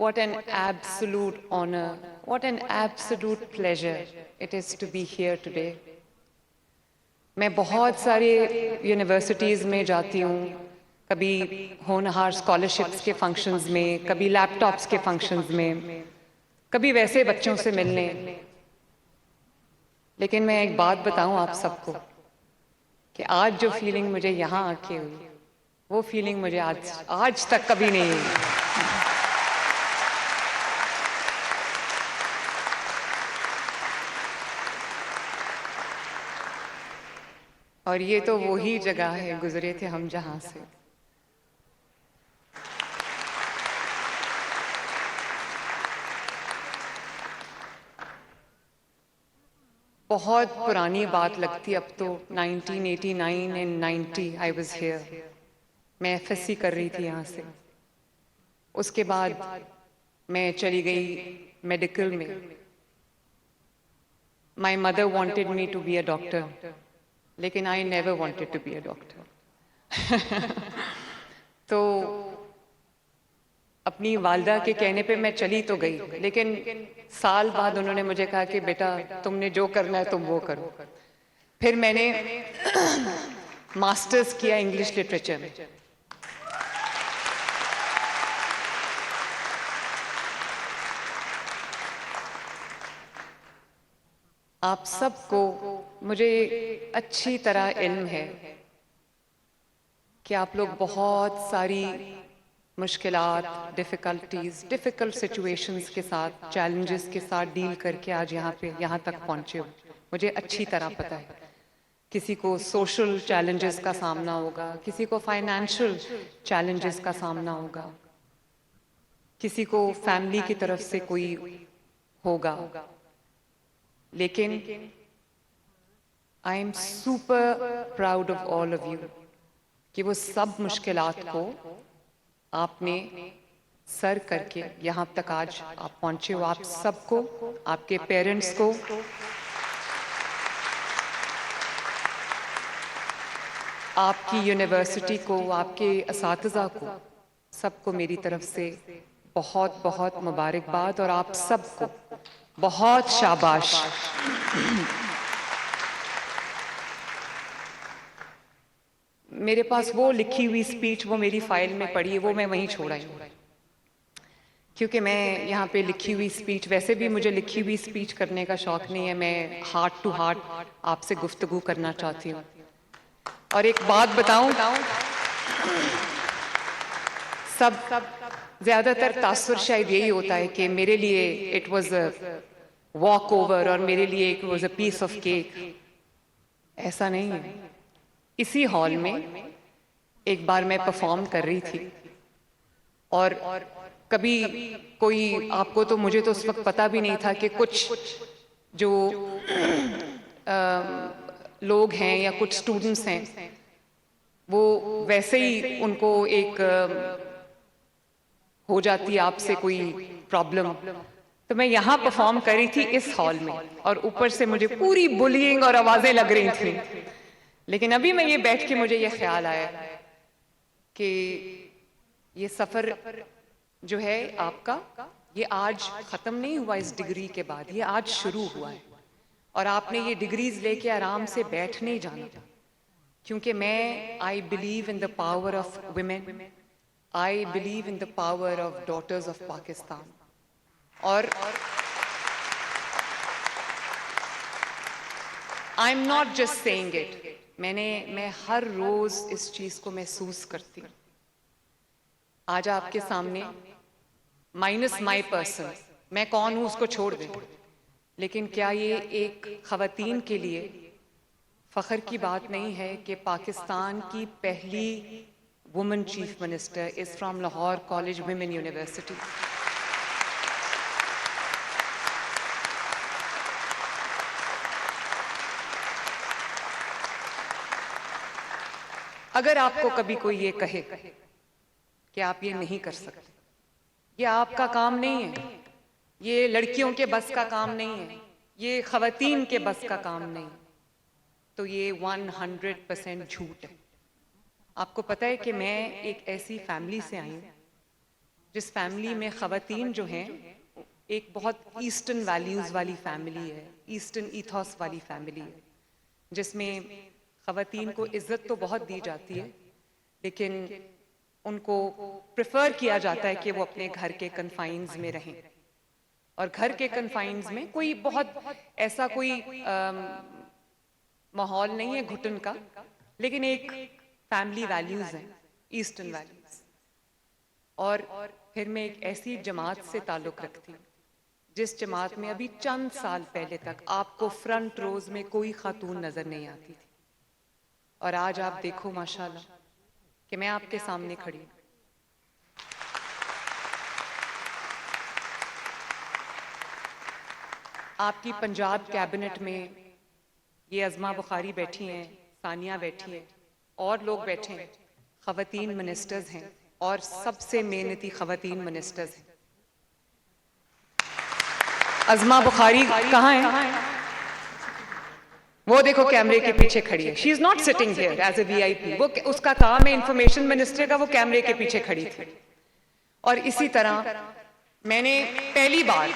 What an absolute honor, what an absolute pleasure it is to be here today. मैं बहुत सारे universities में जाती हूँ, कभी होनहार स्कॉलरशिप्स के फंक्शंस में, कभी लैपटॉप्स के फंक्शंस में, कभी वैसे बच्चों से मिलने। लेकिन मैं एक बात बताऊँ आप सबको कि आज जो फीलिंग मुझे यहाँ आके हुई, वो फीलिंग मुझे आज तक कभी नहीं हुई। और ये तो वो ही जगह है, गुजरे थे हम जहां से। बहुत पुरानी बात लगती अब तो। 1989 एंड 90 आई वाज हियर। मैं एफएससी कर रही थी यहाँ से। उसके बाद मैं चली गई मेडिकल में। My mother wanted me to be a doctor, लेकिन I never wanted to be a doctor. तो अपनी वालदा के कहने पे मैं चली तो गई, लेकिन साल बाद उन्होंने मुझे कहा कि बेटा तुमने जो करना है तुम वो करो। फिर मैंने मास्टर्स किया इंग्लिश लिटरेचर में। आप सबको मुझे अच्छी तरह इल्म है कि आप लोग बहुत सारी मुश्किलात, डिफिकल्ट सिचुएशंस के साथ, चैलेंजेस के साथ डील करके आज यहाँ तक पहुँचे हो। मुझे अच्छी तरह पता है किसी को सोशल चैलेंजेस का सामना होगा, किसी को फाइनेंशियल चैलेंजेस का सामना होगा, किसी को फैमिली की तरफ से कोई होगा। लेकिन I am super proud of all of you कि वो सब मुश्किलात को आपने सर करके यहाँ तक आज आप पहुँचे हो। आप सबको, आपके पेरेंट्स को, आपकी यूनिवर्सिटी को, आपके असातिज़ा को, सबको मेरी तरफ से बहुत बहुत मुबारकबाद और आप सबको बहुत शाबाश। मेरे पास वो लिखी हुई स्पीच, वो मेरी फाइल में पड़ी है, वो मैं वहीं छोड़ आई हूँ, क्योंकि मैं यहाँ पे लिखी हुई स्पीच, वैसे भी मुझे लिखी हुई स्पीच करने का शौक नहीं है। मैं हार्ट टू हार्ट आपसे गुफ्तगू करना चाहती हूँ। और एक बात बताऊं, सब ज्यादातर तासुर शायद यही होता है कि मेरे लिए it was a walkover और मेरे लिए it was a piece of cake. ऐसा नहीं है। इसी हॉल में एक बार मैं परफॉर्म कर रही थी और कभी कोई, आपको तो, मुझे तो उस वक्त पता भी नहीं था कि कुछ जो लोग हैं या कुछ स्टूडेंट्स हैं वो वैसे ही उनको एक हो जाती है आपसे कोई प्रॉब्लम। तो मैं यहाँ परफॉर्म कर रही थी इस हॉल में और ऊपर से मुझे पूरी बुलिंग और आवाजें लग रही थी। लेकिन अभी मैं ये बैठ के मुझे ये ख्याल आया कि ये सफर जो है आपका, ये आज खत्म नहीं हुआ इस डिग्री के बाद, ये आज शुरू हुआ है। और आपने ये डिग्रीज लेके आराम से बैठ नहीं जाना, क्योंकि मैं I believe in the power of women, I believe in the power of daughters of Pakistan. और I am not just saying it, मैं हर रोज इस चीज को महसूस करती हूँ। आज आपके सामने माइनस माई पर्सन, मैं कौन हूं उसको छोड़ दें, लेकिन क्या ये एक खवातीन के लिए फख्र की बात नहीं है कि पाकिस्तान की पहली women chief minister is from Lahore college women university. अगर आपको कभी कोई ये कहे कि आप ये नहीं कर सकते, ये आपका काम नहीं है, ये लड़कियों के बस का काम नहीं है, ये खवातीन के बस का काम नहीं, तो ये 100% झूठ है। आपको पता है कि मैं एक ऐसी फैमिली से आई हूँ जिस फैमिली में ख़वातीन जो हैं एक बहुत ईस्टर्न वैल्यूज़ वाली फैमिली है, ईस्टर्न ईथॉस वाली फैमिली है, जिसमें ख़वातीन को इज़्ज़त तो बहुत दी जाती है, लेकिन उनको प्रेफर किया जाता है कि वो अपने घर के कन्फाइंस में रहें। और घर के कन्फाइंस में कोई बहुत ऐसा कोई माहौल नहीं है घुटन का, लेकिन एक फैमिली वैल्यूज़ हैं, ईस्टर्न वैल्यूज़। और फिर मैं एक ऐसी जमात से ताल्लुक़ रखती हूँ जिस जमात में अभी चंद साल पहले तक आपको फ्रंट रोज में कोई खातून नजर नहीं आती थी, और आज आप देखो माशाल्लाह कि मैं आपके सामने खड़ी हूं। आपकी पंजाब कैबिनेट में ये अज़मा बुखारी बैठी हैं, सानिया बैठी हैं, और लोग बैठे हैं, ख़वातीन मिनिस्टर्स हैं, और सबसे मेहनती ख़वातीन मिनिस्टर्स हैं। अज़मा बुखारी कहाँ है? वो देखो कैमरे के पीछे खड़ी है। She is not sitting here as a VIP. वो उसका काम है इंफॉर्मेशन मिनिस्टर का, वो कैमरे के पीछे खड़ी थी। और इसी तरह मैंने पहली बार,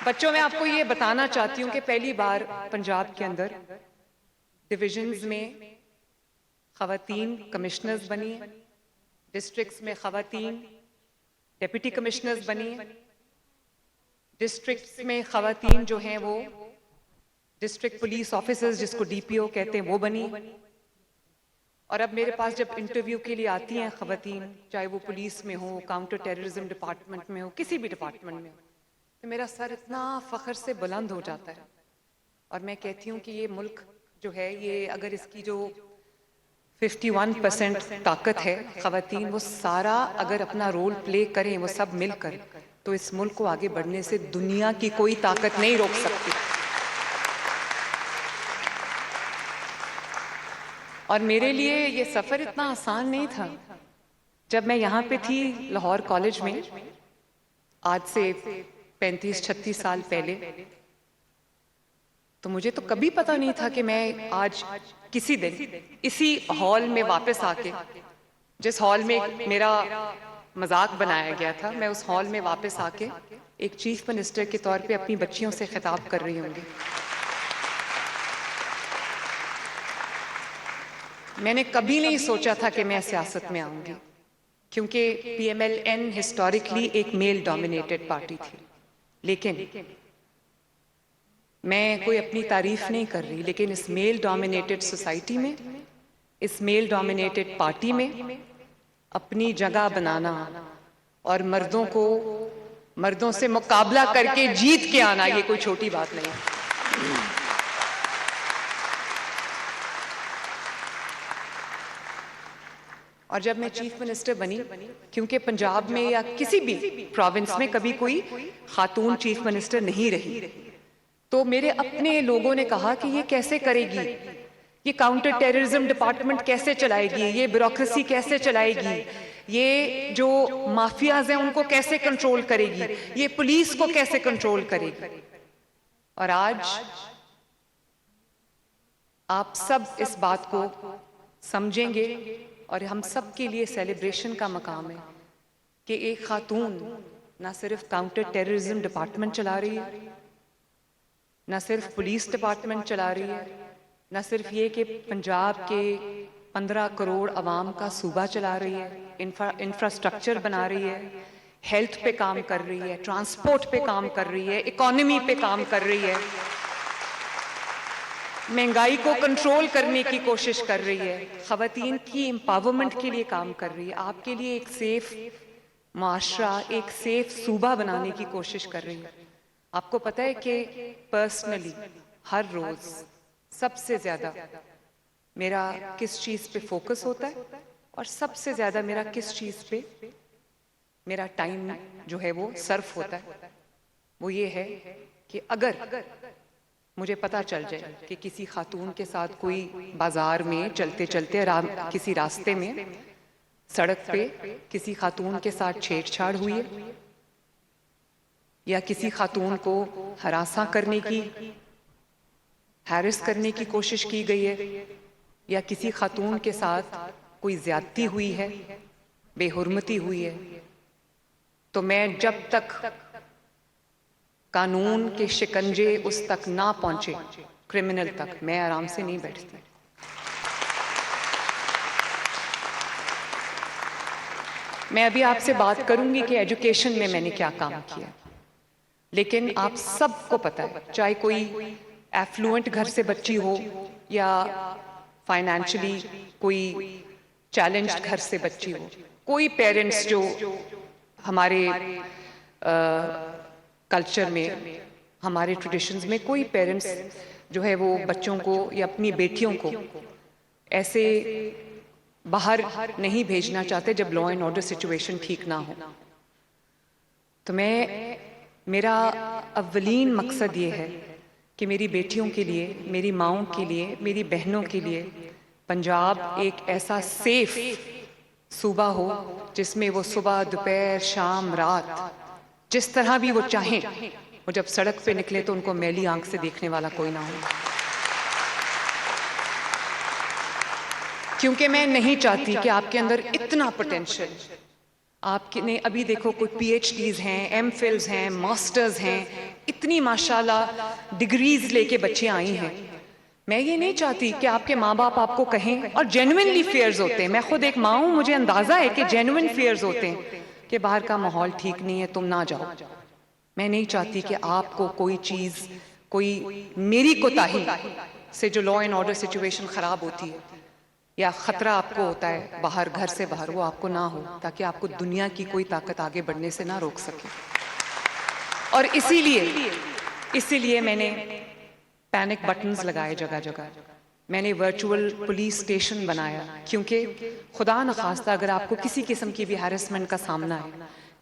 बच्चों, मैं आपको ये बताना चाहती हूँ कि पहली बार पंजाब के अंदर डिविजन्स में ख़वातीन कमिश्नर्स बनी है, डिस्ट्रिक्ट्स में ख़वातीन डेप्यूटी कमिश्नर्स बनी है, डिस्ट्रिक्ट्स में ख़वातीन जो हैं वो डिस्ट्रिक्ट पुलिस ऑफिसर्स जिसको डीपीओ कहते हैं वो बनी। और अब मेरे पास जब इंटरव्यू के लिए आती हैं ख़वातीन, चाहे वो पुलिस में हो, काउंटर टेररिज्म डिपार्टमेंट में हो, किसी भी डिपार्टमेंट में हो, तो मेरा सर इतना फ़ख्र से बुलंद हो जाता है। और मैं कहती हूँ कि ये मुल्क जो है, ये अगर इसकी जो 51% ताकत है ख़वातीन, वो सारा अगर अपना रोल प्ले करें, वो सब मिलकर, तो इस मुल्क को आगे बढ़ने से दुनिया की कोई ताकत नहीं रोक सकती। और मेरे लिए ये सफ़र इतना आसान नहीं था। जब मैं यहाँ पे थी लाहौर कॉलेज में, आज से 35-36 साल पहले, तो मुझे तो कभी पता नहीं था कि मैं आज किसी दिन इसी हॉल में वापस आके, जिस हॉल में मेरा मजाक बनाया गया था, मैं उस हॉल में वापस आके एक चीफ मिनिस्टर के तौर पे अपनी बच्चियों से खिताब कर रही होंगी। मैंने कभी नहीं सोचा था कि मैं सियासत में आऊंगी, क्योंकि पीएमएलएन हिस्टोरिकली एक मेल डोमिनेटेड पार्टी थी। लेकिन मैं कोई अपनी तारीफ नहीं कर रही, लेकिन इस मेल डोमिनेटेड सोसाइटी में, इस मेल डोमिनेटेड पार्टी में अपनी जगह बनाना और मर्दों से मुकाबला करके जीत के आना, ये कोई छोटी बात नहीं है। और जब मैं चीफ मिनिस्टर बनी, क्योंकि पंजाब में या किसी भी प्रोविंस में कभी कोई खातून चीफ मिनिस्टर नहीं रही, तो मेरे अपने लोगों ने कहा कि ये कैसे करेगी, ये काउंटर टेररिज्म डिपार्टमेंट कैसे चलाएगी, ये ब्यूरोक्रेसी कैसे चलाएगी, ये जो माफियाज हैं उनको कैसे कंट्रोल करेगी, ये पुलिस को कैसे कंट्रोल करेगी। और आज आप सब इस बात को समझेंगे और हम सब के लिए सेलिब्रेशन का मकाम है कि एक खातून ना सिर्फ काउंटर टेररिज्म डिपार्टमेंट चला रही है, ना सिर्फ पुलिस डिपार्टमेंट चला रही है, ना सिर्फ ये कि पंजाब के 15 करोड़ अवाम का सूबा चला रही है, इंफ्रास्ट्रक्चर बना रही है, हेल्थ पे काम कर रही है, ट्रांसपोर्ट पे काम कर रही है, इकोनॉमी पे काम कर रही है, महंगाई को कंट्रोल करने की कोशिश कर रही है, ख़वातीन की एम्पावरमेंट के लिए काम कर रही है, आपके लिए एक सेफ माशरा, एक सेफ सूबा बनाने की कोशिश कर रही है। आपको पता है कि पर्सनली हर रोज सबसे ज्यादा मेरा किस चीज पे फोकस होता है, और सबसे ज्यादा मेरा किस चीज पे मेरा टाइम जो है वो सर्फ होता है, वो ये है कि अगर मुझे पता चल जाए कि किसी खातून के साथ कोई बाजार में चलते चलते किसी रास्ते में, सड़क पे किसी खातून के साथ छेड़छाड़ हुई है, या किसी खातून को हरासा करने की, हैरिस करने की कोशिश की गई है, या किसी खातून के साथ कोई ज्यादती हुई है, बेहुरमती हुई है, तो मैं जब तक कानून के शिकंजे उस तक ना पहुंचे, क्रिमिनल तक, मैं आराम से नहीं बैठती। मैं अभी आपसे बात करूंगी कि एजुकेशन में मैंने क्या काम किया, लेकिन आप सबको पता है, चाहे कोई एफ्लुएंट घर से बच्ची हो या फाइनेंशियली कोई चैलेंज्ड घर से बच्ची हो, कोई पेरेंट्स जो हमारे कल्चर में, हमारे ट्रेडिशंस में, कोई पेरेंट्स जो है वो बच्चों को या अपनी बेटियों को ऐसे बाहर नहीं भेजना चाहते जब लॉ एंड ऑर्डर सिचुएशन ठीक ना हो। तो मेरा अव्वलीन मकसद ये है कि मेरी बेटियों के लिए, मेरी माँओं के लिए, मेरी बहनों के लिए पंजाब एक ऐसा सेफ सूबा हो जिसमें वो सुबह, दोपहर, शाम, रात, जिस तरह भी वो चाहें, वो जब सड़क पे निकले तो उनको मैली आंख से देखने वाला कोई ना हो। क्योंकि मैं नहीं चाहती कि आपके अंदर इतना पोटेंशियल, आपने अभी देखो कोई PhDs हैं, MPhils हैं, मास्टर्स हैं, इतनी माशाल्लाह डिग्रीज लेके बच्चे आई हैं। मैं ये नहीं चाहती कि आपके माँ बाप आपको कहें, और जेन्युइनली फियर्स होते हैं, मैं खुद एक माँ हूँ, मुझे अंदाजा है कि जेन्युइन फियर्स होते हैं कि बाहर का माहौल ठीक नहीं है, तुम ना जाओ। मैं नहीं चाहती कि आपको कोई चीज, कोई मेरी कोताही से जो लॉ एंड ऑर्डर सिचुएशन खराब होती है या खतरा आपको होता है बाहर, घर से बाहर, वो आपको ना हो, ताकि आपको दुनिया की कोई ताकत आगे बढ़ने से ना रोक सके। और इसीलिए मैंने पैनिक बटन्स लगाए जगह जगह, मैंने वर्चुअल पुलिस स्टेशन बनाया, क्योंकि खुदा न खास्ता अगर आपको किसी किस्म की भी हैरेसमेंट का सामना है,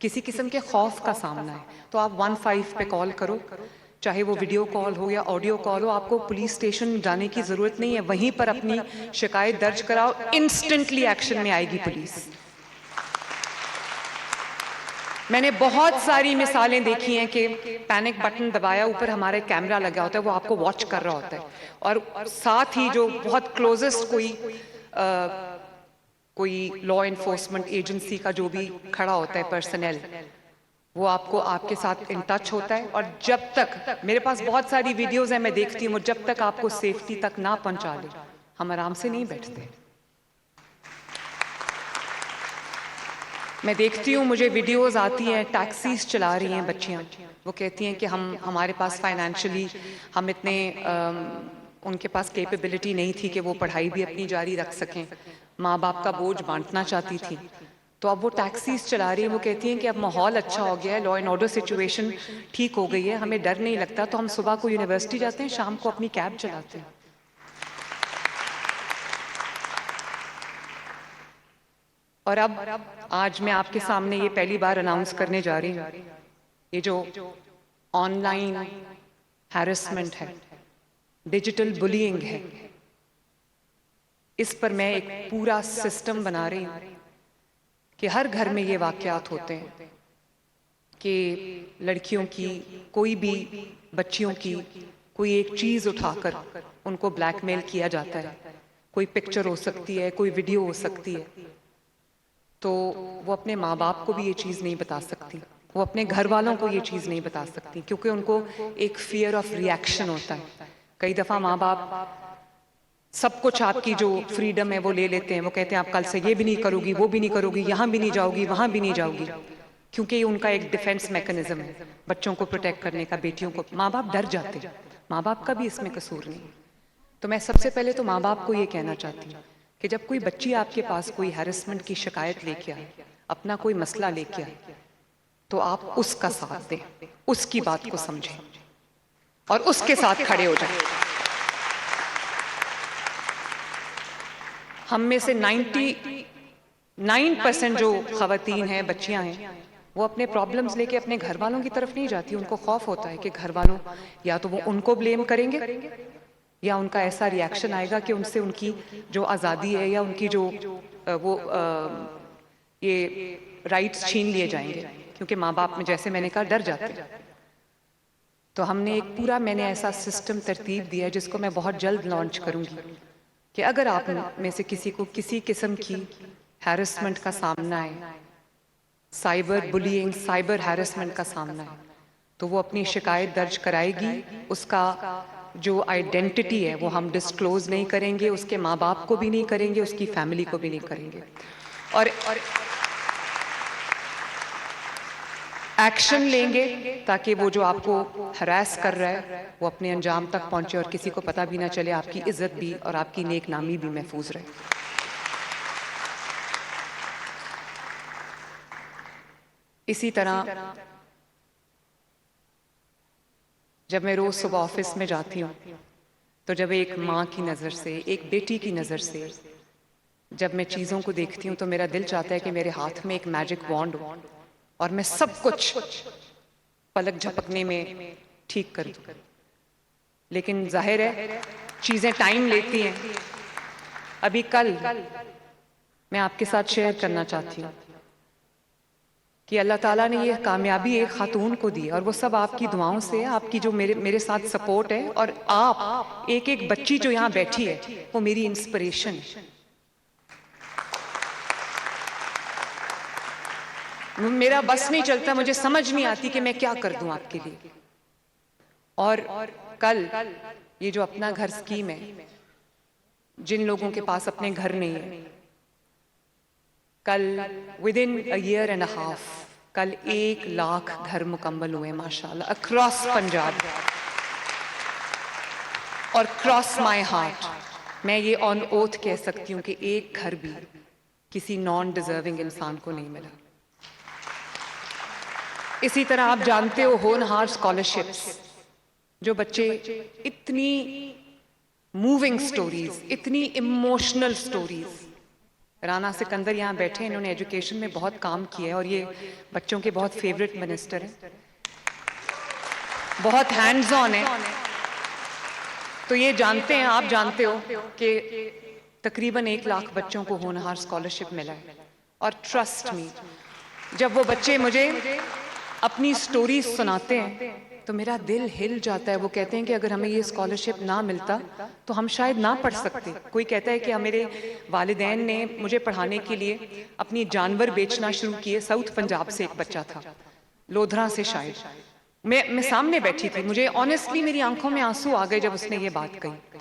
किसी किस्म के खौफ का सामना है, तो आप 15 पे कॉल करो, चाहे वो वीडियो कॉल हो या ऑडियो कॉल हो। आपको पुलिस स्टेशन जाने की जरूरत नहीं है, वहीं पर अपनी शिकायत दर्ज कराओ, इंस्टेंटली एक्शन में आएगी पुलिस। मैंने बहुत सारी मिसालें देखी हैं कि पैनिक बटन दबाया, ऊपर हमारे कैमरा लगा होता है, वो आपको वॉच कर रहा होता है, और साथ ही जो बहुत क्लोजेस्ट कोई लॉ एनफोर्समेंट एजेंसी का जो भी खड़ा होता है पर्सनल, वो आपको आपके साथ इन टच होता है। और जब तक, मेरे पास बहुत सारी वीडियोस हैं, मैं देखती हूँ, जब तक आपको सेफ्टी तक ना पहुंचा ले, हम आराम से नहीं बैठते। मैं देखती हूँ, मुझे वीडियोस आती हैं, टैक्सीज चला रही हैं बच्चियाँ, वो कहती हैं कि हमारे पास फाइनेंशियली हम इतने उनके पास कैपेबिलिटी नहीं थी कि वो पढ़ाई भी अपनी जारी रख सकें, माँ बाप का बोझ बांटना चाहती थी, तो अब वो टैक्सीज चला रही है। वो कहती हैं कि अब माहौल अच्छा हो गया है, लॉ एंड ऑर्डर सिचुएशन ठीक हो गई है, हमें डर नहीं लगता, तो हम सुबह को यूनिवर्सिटी जाते हैं, शाम को अपनी कैब चलाते हैं। और अब आज मैं आपके सामने ये पहली बार अनाउंस करने जा रही हूँ, ये जो ऑनलाइन हैरेसमेंट है, डिजिटल बुलिंग है, इस पर मैं एक पूरा सिस्टम बना रही हूँ कि हर घर में ये वाकयात होते हैं कि लड़कियों की, कोई भी बच्चियों की कोई एक चीज उठाकर उनको ब्लैकमेल किया जाता है। कोई पिक्चर हो सकती है, कोई वीडियो हो सकती है, तो वो अपने माँ बाप को भी ये चीज नहीं बता सकती, वो अपने घर वालों को ये चीज नहीं बता सकती, क्योंकि उनको एक फियर ऑफ रिएक्शन होता है। कई दफा माँ बाप सब कुछ आपकी जो फ्रीडम है वो ले लेते हैं, वो कहते हैं आप कल से ये भी नहीं करोगी, वो भी नहीं करोगी, यहाँ भी नहीं जाओगी, वहां भी नहीं जाओगी, क्योंकि उनका एक डिफेंस मैकेनिज्म है बच्चों को प्रोटेक्ट करने का, बेटियों को। माँ बाप डर जाते हैं, माँ बाप का भी इसमें कसूर नहीं। तो मैं सबसे पहले तो माँ बाप को ये कहना चाहती हूँ कि जब कोई बच्ची आपके पास कोई हैरेसमेंट की शिकायत लेके आए, अपना कोई मसला लेके आए, तो आप उसका साथ दें, उसकी बात को समझें और उसके साथ खड़े हो जाएं। हम में से 99% जो खवातीन हैं, बच्चियां हैं, वो अपने प्रॉब्लम्स लेके अपने घर वालों की तरफ नहीं जाती। उनको खौफ होता है कि घर वालों या तो वो उनको ब्लेम करेंगे या उनका ऐसा रिएक्शन आएगा कि उनसे उनकी जो आज़ादी है या उनकी जो ये राइट्स छीन लिए जाएंगे, क्योंकि माँ बाप में, जैसे मैंने कहा, डर जाते हैं। तो हमने एक पूरा, मैंने ऐसा सिस्टम तरतीब दिया है जिसको मैं बहुत जल्द लॉन्च करूंगी कि अगर आप में से किसी को किसी किस्म की हैरेसमेंट का सामना है, साइबर बुलिंग, साइबर हैरेसमेंट का सामना है, तो वो अपनी शिकायत दर्ज कराएगी। उसका जो आइडेंटिटी है वो हम डिस्क्लोज नहीं करेंगे, उसके माँ बाप को भी नहीं करेंगे, उसकी फैमिली को भी नहीं करेंगे, और एक्शन लेंगे ताकि वो जो आपको हरास कर रहा है वो अपने अंजाम तक पहुंचे और किसी को पता भी ना चले, आपकी इज्जत भी और आपकी नेक नामी भी महफूज रहे। इसी तरह जब मैं रोज सुबह ऑफिस में जाती हूँ, तो जब एक माँ की नज़र से, एक बेटी की नज़र से जब मैं चीज़ों को देखती हूँ, तो मेरा दिल चाहता है कि मेरे हाथ में एक मैजिक वॉन्ड हो और मैं सब कुछ पलक झपकने में ठीक कर दूं। लेकिन जाहिर है चीज़ें टाइम लेती हैं। अभी कल मैं आपके साथ शेयर करना चाहती हूँ कि अल्लाह ताला ने ये कामयाबी एक खातून को दी, और वो सब आपकी दुआओं से, आपकी जो मेरे साथ सपोर्ट है, और आप एक एक बच्ची जो यहाँ बैठी है वो मेरी इंस्पिरेशन है। मेरा बस नहीं चलता, मुझे समझ नहीं आती कि मैं क्या कर दूं आपके लिए। और कल ये जो अपना घर स्कीम है, जिन लोगों के पास अपने घर नहीं है, कल within a year and a half कल 1 लाख घर मुकम्मल हुए माशाल्लाह अक्रॉस पंजाब। और क्रॉस माय हार्ट मैं ये ऑन ओथ कह सकती हूँ कि एक घर भी किसी नॉन डिजर्विंग इंसान को नहीं मिला। इसी तरह आप जानते हो होनहार स्कॉलरशिप्स, जो बच्चे इतनी मूविंग स्टोरीज, इतनी इमोशनल स्टोरीज, राना सिकंदर यहाँ बैठे, इन्होंने एजुकेशन में बहुत काम किया है और ये बच्चों के बहुत फेवरेट मिनिस्टर हैं, बहुत हैंड्स ऑन है। तो ये जानते हैं, आप जानते हो कि तकरीबन 1 लाख बच्चों को होनहार स्कॉलरशिप मिला है। और ट्रस्ट मी, जब वो बच्चे मुझे अपनी स्टोरी सुनाते हैं तो मेरा दिल हिल जाता है। वो कहते हैं कि अगर हमें ये स्कॉलरशिप ना मिलता तो हम शायद ना पढ़ सकते। कोई कहता है कि मेरे वालिदैन ने मुझे पढ़ाने के लिए अपनी जानवर बेचना शुरू किए। साउथ पंजाब से एक बच्चा था, लोधरा से शायद। मैं सामने बैठी थी, मुझे ऑनेस्टली मेरी आंखों में आंसू आ गए जब उसने ये बात कही।